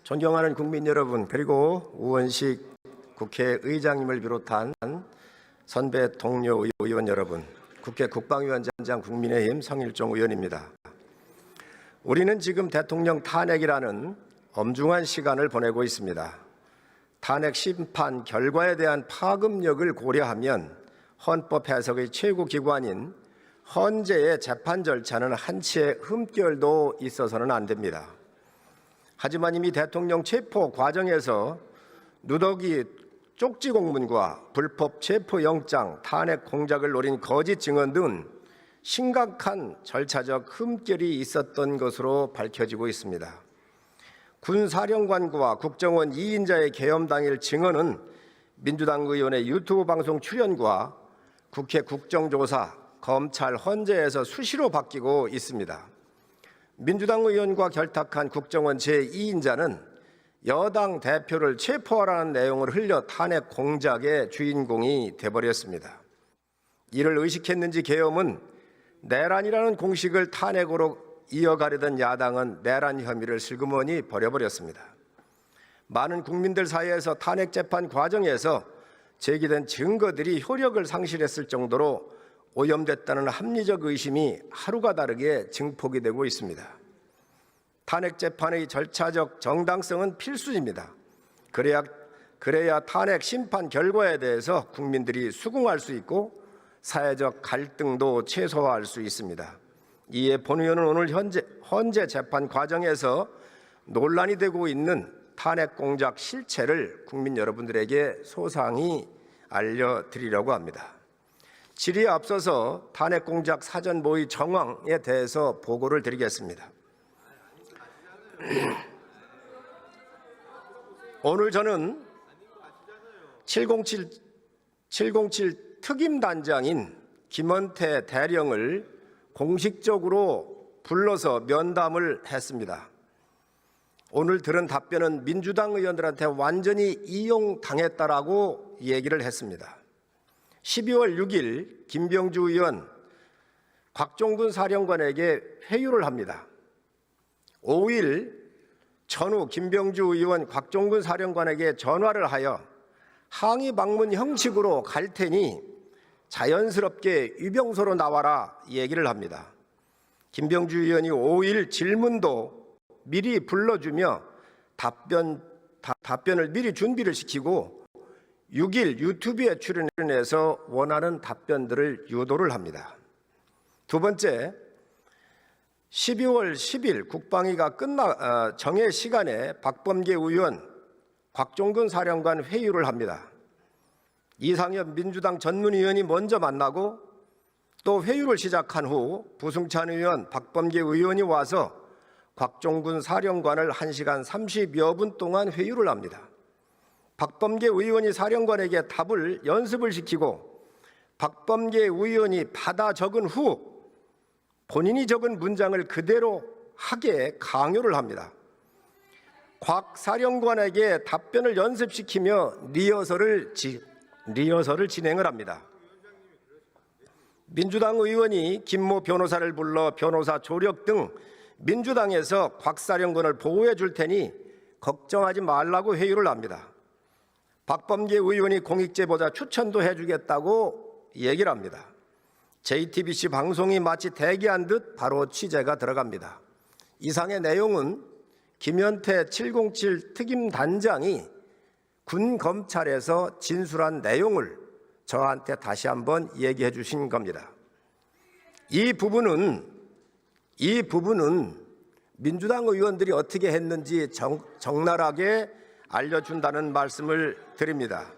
존경하는 국민 여러분, 그리고 우원식 국회의장님을 비롯한 선배 동료 의원 여러분, 국회 국방위원장 국민의힘 성일종 의원입니다. 우리는 지금 대통령 탄핵이라는 엄중한 시간을 보내고 있습니다. 탄핵 심판 결과에 대한 파급력을 고려하면 헌법 해석의 최고 기관인 헌재의 재판 절차는 한치의 흠결도 있어서는 안 됩니다. 하지만 이미 대통령 체포 과정에서 누더기 쪽지 공문과 불법 체포영장, 탄핵 공작을 노린 거짓 증언 등 심각한 절차적 흠결이 있었던 것으로 밝혀지고 있습니다. 군사령관과 국정원 2인자의 계엄 당일 증언은 민주당 의원의 유튜브 방송 출연과 국회 국정조사, 검찰, 헌재에서 수시로 바뀌고 있습니다. 민주당 의원과 결탁한 국정원 제2인자는 여당 대표를 체포하라는 내용을 흘려 탄핵 공작의 주인공이 돼버렸습니다. 이를 의식했는지 계엄은 내란이라는 공식을 탄핵으로 이어가려던 야당은 내란 혐의를 슬그머니 버려버렸습니다. 많은 국민들 사이에서 탄핵 재판 과정에서 제기된 증거들이 효력을 상실했을 정도로 오염됐다는 합리적 의심이 하루가 다르게 증폭이 되고 있습니다. 탄핵 재판의 절차적 정당성은 필수입니다. 그래야 탄핵 심판 결과에 대해서 국민들이 수긍할 수 있고 사회적 갈등도 최소화할 수 있습니다. 이에 본 의원은 오늘 헌재 재판 과정에서 논란이 되고 있는 탄핵 공작 실체를 국민 여러분들에게 소상히 알려드리려고 합니다. 질의에 앞서서 탄핵 공작 사전 모의 정황에 대해서 보고를 드리겠습니다. 오늘 저는 707 특임단장인 김원태 대령을 공식적으로 불러서 면담을 했습니다. 오늘 들은 답변은 민주당 의원들한테 완전히 이용당했다라고 얘기를 했습니다. 12월 6일 김병주 의원 곽종근 사령관에게 회유를 합니다. 5일 전후 김병주 의원 곽종근 사령관에게 전화를 하여 항의 방문 형식으로 갈 테니 자연스럽게 유병소로 나와라 얘기를 합니다. 김병주 의원이 5일 질문도 미리 불러주며 답변을 미리 준비를 시키고 6일 유튜브에 출연해서 원하는 답변들을 유도를 합니다. 두 번째, 12월 10일 국방위가 정해 시간에 박범계 의원, 곽종근 사령관 회유를 합니다. 이상엽 민주당 전문위원이 먼저 만나고 또 회유를 시작한 후 부승찬 의원, 박범계 의원이 와서 곽종근 사령관을 1시간 30여 분 동안 회유를 합니다. 박범계 의원이 사령관에게 답을 연습을 시키고 박범계 의원이 받아 적은 후 본인이 적은 문장을 그대로 하게 강요를 합니다. 곽 사령관에게 답변을 연습시키며 리허설을 진행을 합니다. 민주당 의원이 김모 변호사를 불러 변호사 조력 등 민주당에서 곽 사령관을 보호해 줄 테니 걱정하지 말라고 회유를 합니다. 박범계 의원이 공익제보자 추천도 해주겠다고 얘기를 합니다. JTBC 방송이 마치 대기한 듯 바로 취재가 들어갑니다. 이상의 내용은 김현태 707 특임단장이 군 검찰에서 진술한 내용을 저한테 다시 한번 얘기해 주신 겁니다. 이 부분은 민주당 의원들이 어떻게 했는지 적나라하게 알려준다는 말씀을 드립니다.